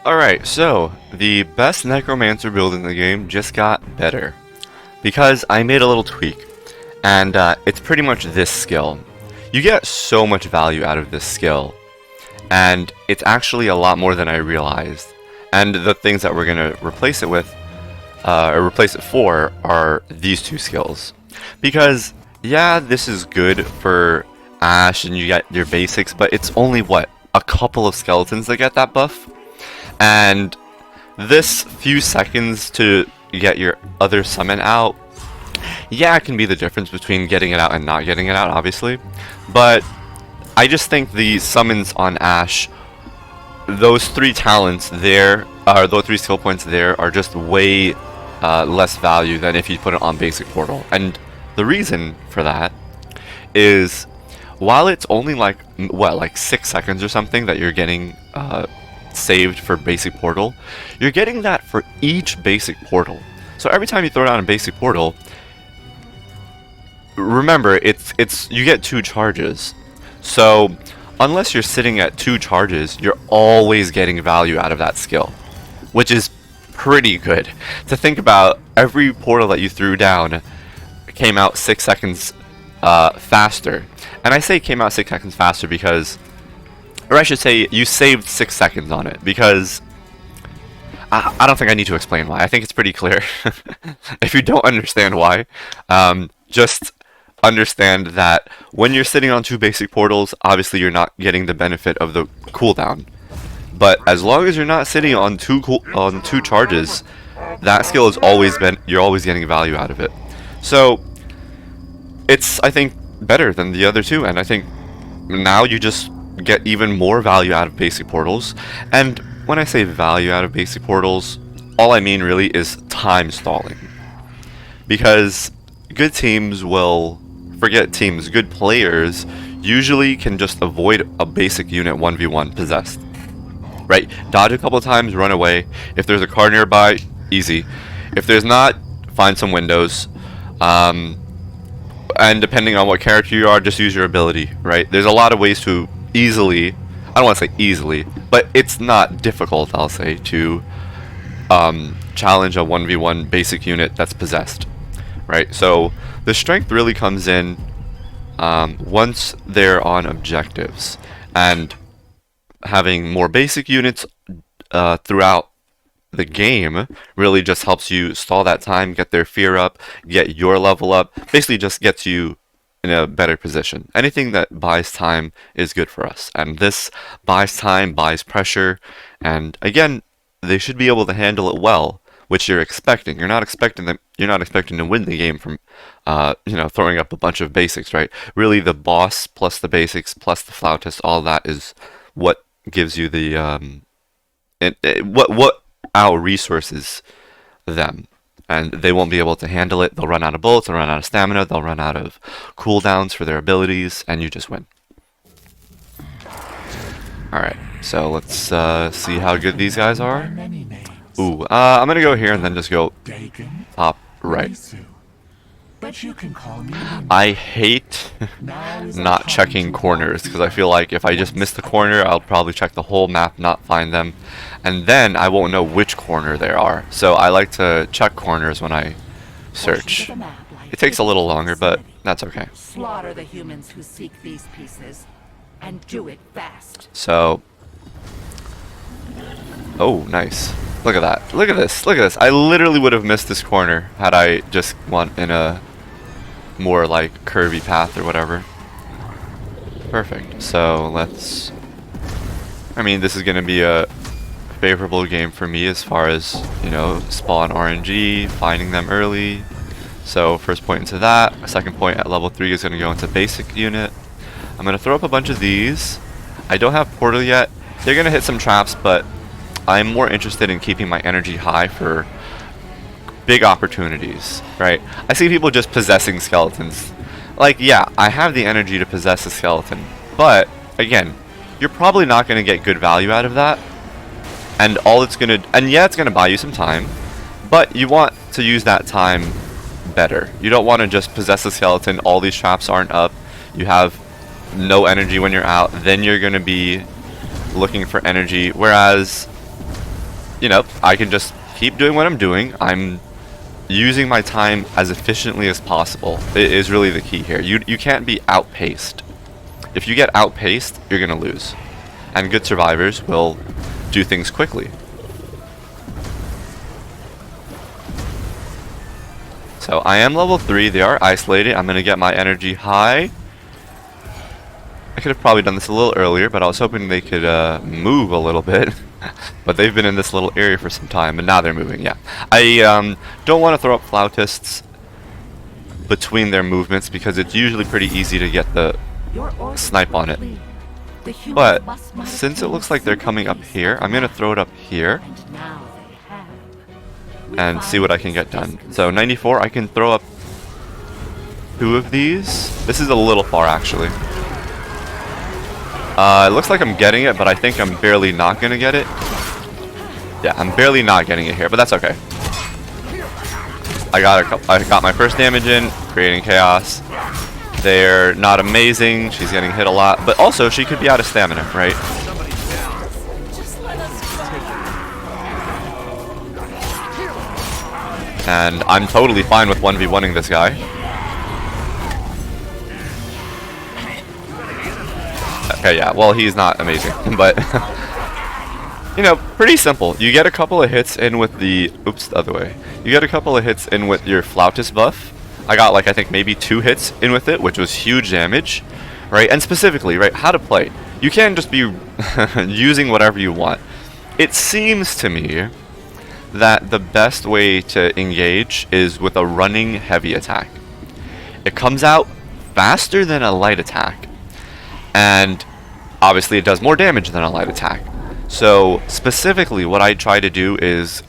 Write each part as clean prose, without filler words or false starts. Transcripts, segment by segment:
Alright, so the best Necromancer build in the game just got better because I made a little tweak, and it's pretty much this skill. You get so much value out of this skill, and it's actually a lot more than I realized. And the things that we're going to replace it with, or replace it for, are these two skills. Because, yeah, this is good for Ash and you get your basics, but it's only, what, a couple of skeletons that get that buff? And this few seconds to get your other summon out, yeah, it can be the difference between getting it out and not getting it out, obviously. But I just think the summons on Ash, those three talents there, or those three skill points there, are just way less value than if you put it on basic portal. And the reason for that is, while it's only like, what, like 6 seconds or something that you're getting saved for basic portal, you're getting that for each basic portal. So every time you throw down a basic portal, remember it's you get 2 charges. So unless you're sitting at 2 charges, you're always getting value out of that skill, which is pretty good. To think about, every portal that you threw down came out 6 seconds faster. And I say came out 6 seconds faster because, or I should say, you saved 6 seconds on it, because I don't think I need to explain why. I think it's pretty clear. If you don't understand why, just understand that when you're sitting on 2 basic portals, obviously you're not getting the benefit of the cooldown. But as long as you're not sitting on two charges, that skill is you're always getting value out of it. So it's, I think, better than the other two, and I think now you just get even more value out of basic portals. And when I say value out of basic portals, all I mean really is time stalling. Because good teams will, forget teams, good players usually can just avoid a basic unit 1v1 possessed. Right? Dodge a couple times, run away. If there's a car nearby, easy. If there's not, find some windows. And depending on what character you are, just use your ability, right? There's a lot of ways to easily, I don't want to say easily, but it's not difficult, I'll say, to challenge a 1v1 basic unit that's possessed, right? So the strength really comes in once they're on objectives, and having more basic units throughout the game really just helps you stall that time, get their fear up, get your level up, basically just gets you in a better position. Anything that buys time is good for us, and this buys time, buys pressure, and again, they should be able to handle it well, which you're expecting. You're not expecting to win the game from throwing up a bunch of basics, right? Really, the boss plus the basics plus the flautist, all that is what gives you the what our resources them, and they won't be able to handle it. They'll run out of bullets, they'll run out of stamina, they'll run out of cooldowns for their abilities, and you just win. Alright, so let's see how good these guys are. Ooh, I'm gonna go here and then just go top right. I hate not checking corners, because I feel like if I just miss the corner, I'll probably check the whole map, not find them, and then I won't know which corner they are. So I like to check corners when I search. It takes a little longer, but that's okay. Slaughter the humans who seek these pieces, and do it fast. So, oh, nice. Look at that. Look at this. Look at this. I literally would have missed this corner had I just went in a more like curvy path or whatever. Perfect. So let's, I mean, this is going to be a favorable game for me as far as, you know, spawn RNG, finding them early. So first point into that. Second point at level 3 is going to go into basic unit. I'm going to throw up a bunch of these. I don't have portal yet. They're going to hit some traps, but I'm more interested in keeping my energy high for big opportunities, right? I see people just possessing skeletons. Like, yeah, I have the energy to possess a skeleton, but again, you're probably not going to get good value out of that. And all it's going to, and yeah, it's going to buy you some time, but you want to use that time better. You don't want to just possess a skeleton, all these traps aren't up, you have no energy when you're out, then you're going to be looking for energy, whereas you know, I can just keep doing what I'm doing. I'm using my time as efficiently as possible. It is really the key here. You can't be outpaced. If you get outpaced, you're gonna lose. And good survivors will do things quickly. So I am level 3, they are isolated. I'm gonna get my energy high. I could have probably done this a little earlier, but I was hoping they could move a little bit. But they've been in this little area for some time, and now they're moving, yeah. I don't want to throw up flautists between their movements because it's usually pretty easy to get the snipe on it. But since it looks like they're coming up here, I'm going to throw it up here and see what I can get done. So 94, I can throw up 2 of these. This is a little far, actually. It looks like I'm getting it, but I think I'm barely not going to get it. Yeah, I'm barely not getting it here, but that's okay. I got my first damage in, creating chaos. They're not amazing. She's getting hit a lot, but also she could be out of stamina, right? And I'm totally fine with 1v1ing this guy. Okay, yeah, well, he's not amazing, but, you know, pretty simple. You get a couple of hits in with the, oops, the other way. You get a couple of hits in with your Flautist buff. I got, like, I think maybe 2 hits in with it, which was huge damage, right? And specifically, right, how to play. You can't just be using whatever you want. It seems to me that the best way to engage is with a running heavy attack. It comes out faster than a light attack, and obviously it does more damage than a light attack. So specifically what I try to do is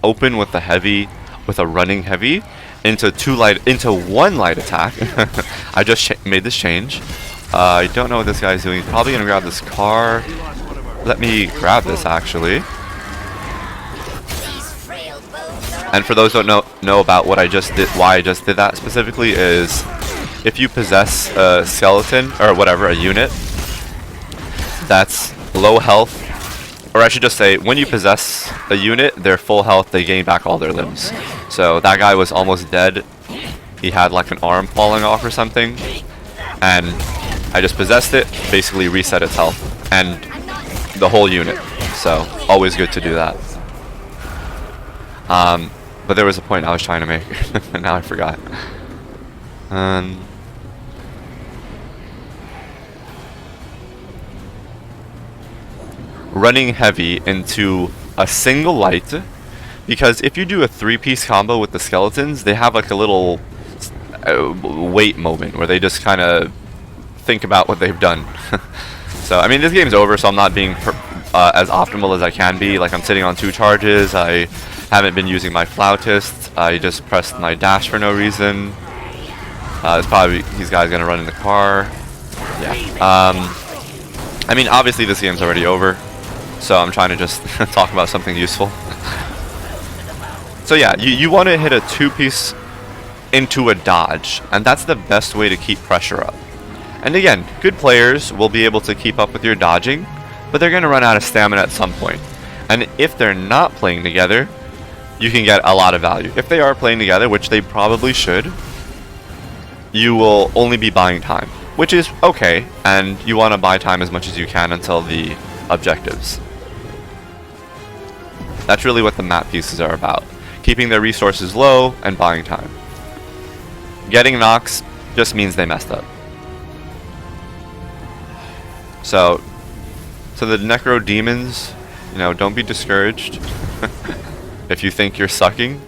open with a running heavy into one light attack. I just made this change. I don't know what this guy's doing. He's probably gonna grab this car. Let me grab this actually. And for those who don't know about what I just did, why I just did that specifically is if you possess a skeleton or whatever, a unit that's low health, or I should just say when you possess a unit, they're full health, they gain back all their limbs. So that guy was almost dead. He had like an arm falling off or something, and I just possessed it, basically reset its health and the whole unit. So always good to do that. But there was a point I was trying to make, and now I forgot. Running heavy into a single light, because if you do a 3-piece combo with the skeletons, they have like a little wait moment where they just kind of think about what they've done. So I mean, this game's over, so I'm not being as optimal as I can be. Like, I'm sitting on 2 charges, I haven't been using my flautist, I just pressed my dash for no reason. It's probably these guys gonna run in the car. Yeah. I mean, obviously this game's already over, so I'm trying to just talk about something useful. So yeah, you want to hit a 2-piece into a dodge, and that's the best way to keep pressure up. And again, good players will be able to keep up with your dodging, but they're going to run out of stamina at some point. And if they're not playing together, you can get a lot of value. If they are playing together, which they probably should, you will only be buying time, which is okay, and you want to buy time as much as you can until the objectives. That's really what the map pieces are about. Keeping their resources low and buying time. Getting knocks just means they messed up. So the Necro demons, you know, don't be discouraged if you think you're sucking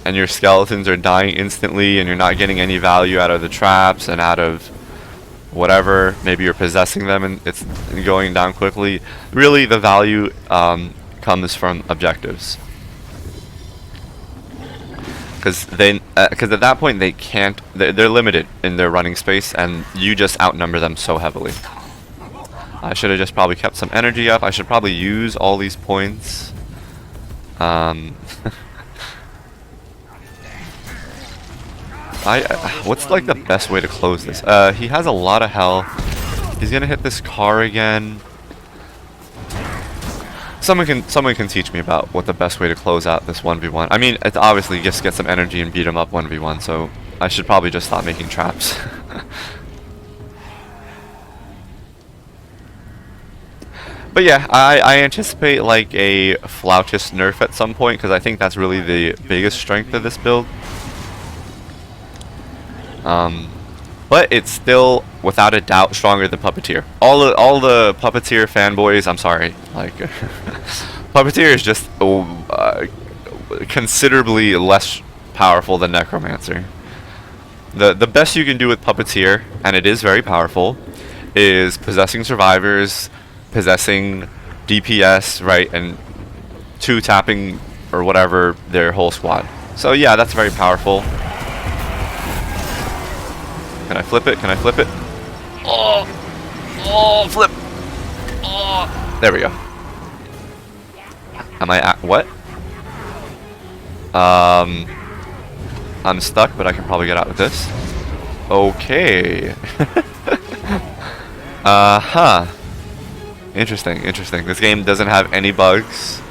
and your skeletons are dying instantly and you're not getting any value out of the traps and out of whatever. Maybe you're possessing them and it's going down quickly. Really, the value comes from objectives. Because at that point they can't, they're limited in their running space, and you just outnumber them so heavily. I should have just probably kept some energy up. I should probably use all these points. What's like the best way to close this? He has a lot of health. He's gonna hit this car again. Someone can teach me about what the best way to close out this 1v1. I mean, it's obviously just get some energy and beat him up 1v1, so I should probably just stop making traps. But yeah, I anticipate like a Flautist nerf at some point, because I think that's really the biggest strength of this build. But it's still, without a doubt, stronger than Puppeteer. All the Puppeteer fanboys, I'm sorry, like Puppeteer is just considerably less powerful than Necromancer. The best you can do with Puppeteer, and it is very powerful, is possessing survivors, possessing DPS, right, and 2-tapping or whatever their whole squad. So yeah, that's very powerful. Can I flip it? Can I flip it? Oh! Oh, flip! Oh! There we go. Am I at what? I'm stuck, but I can probably get out with this. Okay. Huh. Interesting, interesting. This game doesn't have any bugs.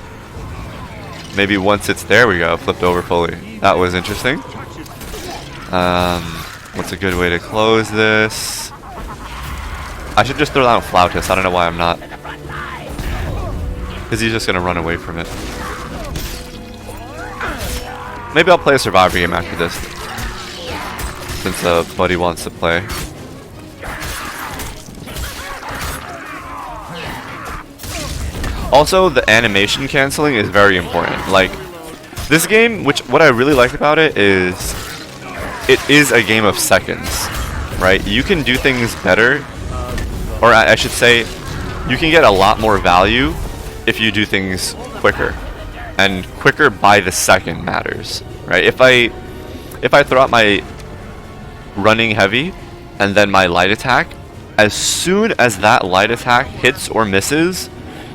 Maybe once it's there we go, flipped over fully. That was interesting. What's a good way to close this? I should just throw down a Flautist. I don't know why I'm not. Because he's just going to run away from it. Maybe I'll play a Survivor game after this. Since Buddy wants to play. Also, the animation canceling is very important. Like, this game, what I really like about it is a game of seconds, right? You can do things better, or I should say, you can get a lot more value if you do things quicker. And quicker by the second matters, right? If I throw out my running heavy and then my light attack, as soon as that light attack hits or misses,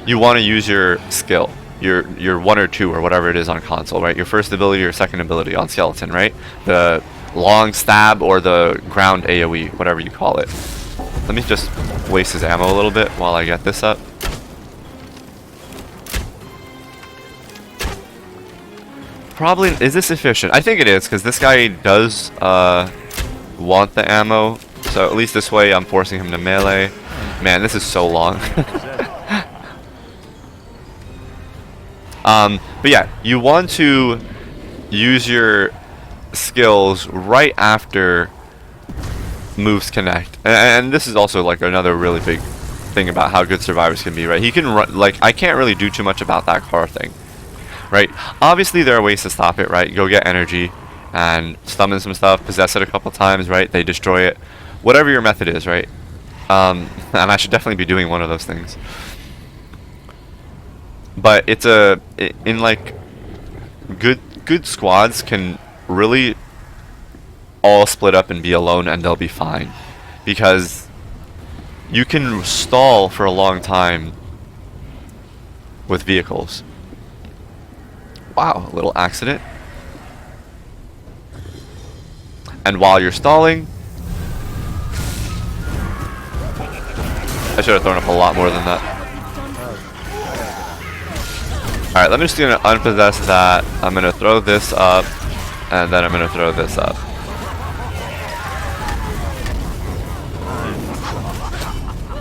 you want to use your skill, your 1 or 2 or whatever it is on console, right? Your first ability or second ability on skeleton, right? The long stab or the ground AoE, whatever you call it. Let me just waste his ammo a little bit while I get this up. Probably, is this efficient? I think it is, because this guy does want the ammo, so at least this way I'm forcing him to melee. Man, this is so long. But yeah, you want to use your skills right after moves connect, and this is also like another really big thing about how good survivors can be, right? He can run, like, I can't really do too much about that car thing, right? Obviously there are ways to stop it, right? Go get energy and summon some stuff, possess it a couple times, right? They destroy it, whatever your method is, right? And I should definitely be doing one of those things. But it's in like good squads can really all split up and be alone, and they'll be fine, because you can stall for a long time with vehicles. Wow, a little accident. And while you're stalling, I should have thrown up a lot more than that. Alright, I'm just gonna unpossess that. I'm gonna throw this up, and then I'm gonna throw this up.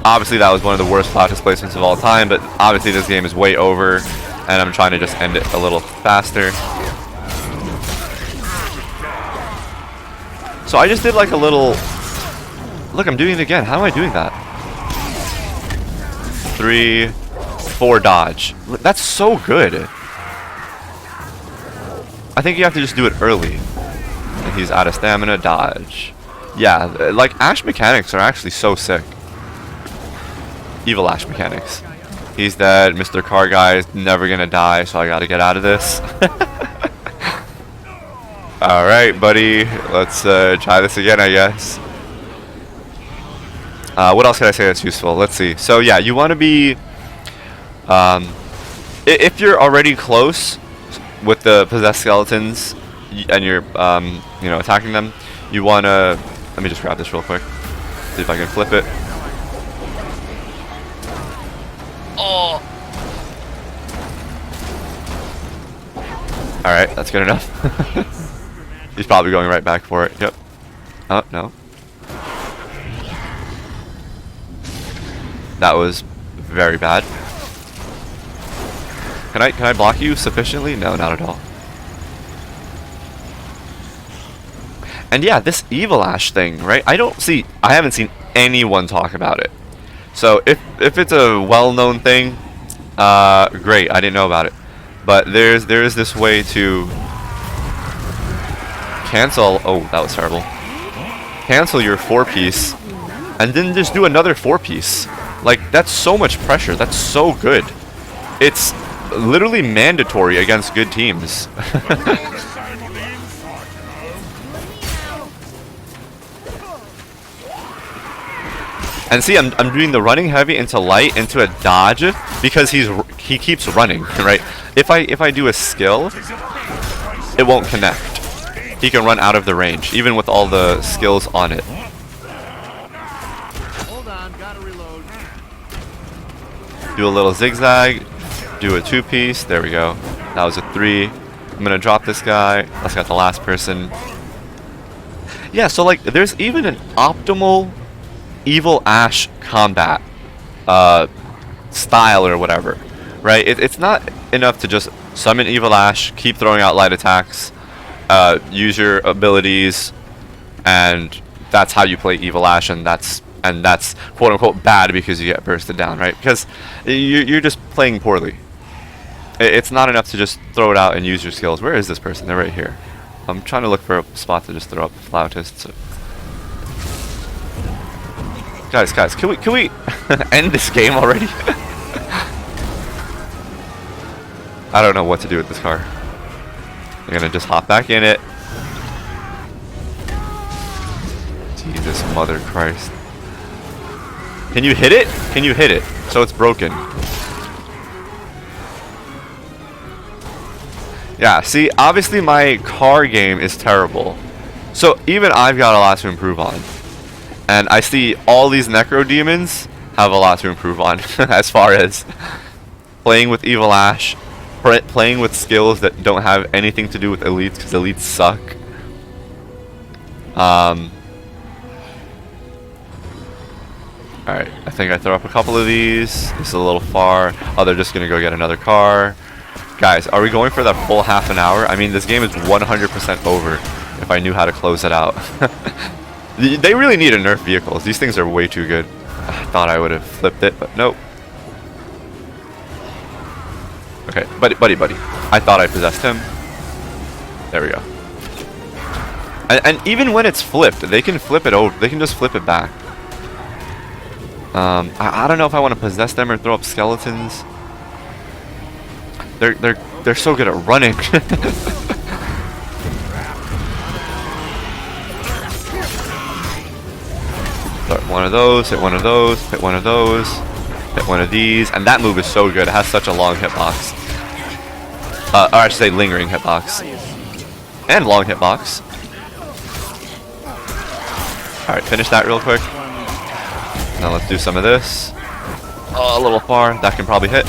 Obviously that was one of the worst plot displacements of all time, but obviously this game is way over, and I'm trying to just end it a little faster. So I just did like a little... Look, I'm doing it again. How am I doing that? 3, 4 dodge. That's so good. I think you have to just do it early. And he's out of stamina, dodge. Yeah, like Ash mechanics are actually so sick. Evil Ash mechanics. He's dead. Mr. Car Guy is never gonna die, so I gotta get out of this. Alright, buddy. Let's try this again, I guess. What else can I say that's useful? Let's see. So yeah, you want to be... if you're already close with the possessed skeletons and you're you know, attacking them, you want to... Let me just grab this real quick. See if I can flip it. Oh! Alright, that's good enough. He's probably going right back for it. Yep. Oh, no. That was very bad. Can I block you sufficiently? No, not at all. And yeah, this Evil Ash thing, right? I haven't seen anyone talk about it. So if it's a well-known thing, great, I didn't know about it. But there is this way to cancel. Oh, that was terrible. Cancel your 4-piece, and then just do another 4-piece. Like, that's so much pressure. That's so good. It's literally mandatory against good teams. And see, I'm doing the running heavy into light into a dodge because he keeps running, right? If I do a skill, it won't connect. He can run out of the range, even with all the skills on it. Hold on, gotta reload. Do a little zigzag, do a 2-piece. There we go. That was a 3. I'm gonna drop this guy. Let's get the last person. Yeah, so like, there's even an optimal Evil Ash combat style or whatever, right? It's not enough to just summon Evil Ash, keep throwing out light attacks, use your abilities, and that's how you play Evil Ash, and that's quote unquote bad because you get bursted down, right? Because you're just playing poorly. It's not enough to just throw it out and use your skills. Where is this person? They're right here. I'm trying to look for a spot to just throw up flautists. Guys, can we end this game already? I don't know what to do with this car. I'm gonna just hop back in it. Jesus, Mother Christ. Can you hit it? Can you hit it? So it's broken. Yeah, see, obviously my car game is terrible. So even I've got a lot to improve on. And I see all these Necro demons have a lot to improve on as far as playing with Evil Ash, playing with skills that don't have anything to do with elites because elites suck. Alright, I think I throw up a couple of these. This is a little far. Oh, they're just going to go get another car. Guys, are we going for that full half an hour? I mean, this game is 100% over if I knew how to close it out. They really need to nerf vehicles. These things are way too good. I thought I would have flipped it, but nope. Okay, buddy. I thought I possessed him. There we go. And even when it's flipped, they can flip it over. They can just flip it back. I don't know if I want to possess them or throw up skeletons. They're so good at running. One of those, hit one of those, hit one of those, hit one of these, and that move is so good. It has such a long hitbox. Or I should say lingering hitbox. And long hitbox. Alright, finish that real quick. Now let's do some of this. Oh, a little far. That can probably hit.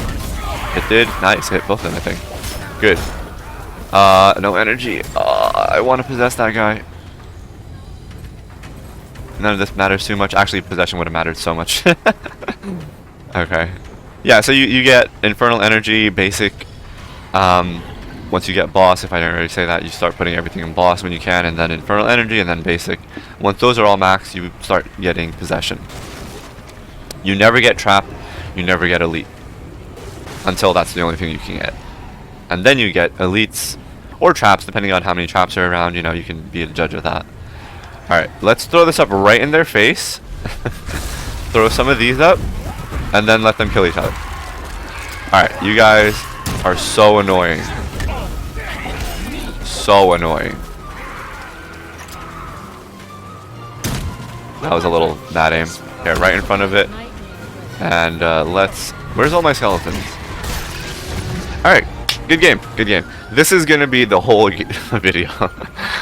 It did. Nice. Hit both of them, I think. Good. No energy. I want to possess that guy. None of this matters too much. Actually, possession would have mattered so much. Okay. Yeah, so you get Infernal Energy, Basic. Once you get Boss, if I didn't already say that, you start putting everything in Boss when you can, and then Infernal Energy, and then Basic. Once those are all maxed, you start getting Possession. You never get Trap, you never get Elite. Until that's the only thing you can get. And then you get Elites, or Traps, depending on how many Traps are around, you know, you can be a judge of that. Alright, let's throw this up right in their face. Throw some of these up, and then let them kill each other. Alright, you guys are so annoying. So annoying. That was a little bad aim. Okay, right in front of it. And let's... Where's all my skeletons? Alright, good game, good game. This is going to be the whole video.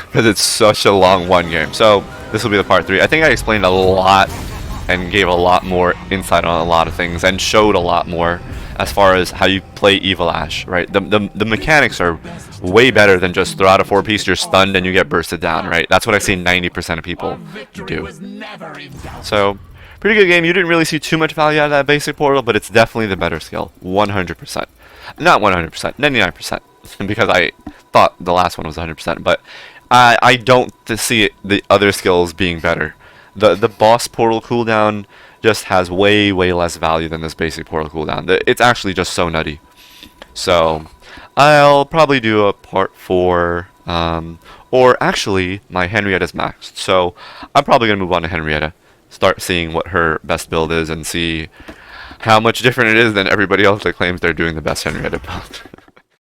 Because it's such a long one game. So, this will be the part 3. I think I explained a lot and gave a lot more insight on a lot of things and showed a lot more as far as how you play Evil Ash, right? The mechanics are way better than just throw out a 4-piece, you're stunned, and you get bursted down, right? That's what I see 90% of people do. So, pretty good game. You didn't really see too much value out of that basic portal, but it's definitely the better skill. 100%. Not 100%, 99%. Because I thought the last one was 100%, but I don't see the other skills being better. The boss portal cooldown just has way less value than this basic portal cooldown. It's actually just so nutty. So I'll probably do a part 4, or actually my Henrietta's maxed, so I'm probably gonna move on to Henrietta, start seeing what her best build is and see how much different it is than everybody else that claims they're doing the best Henrietta build.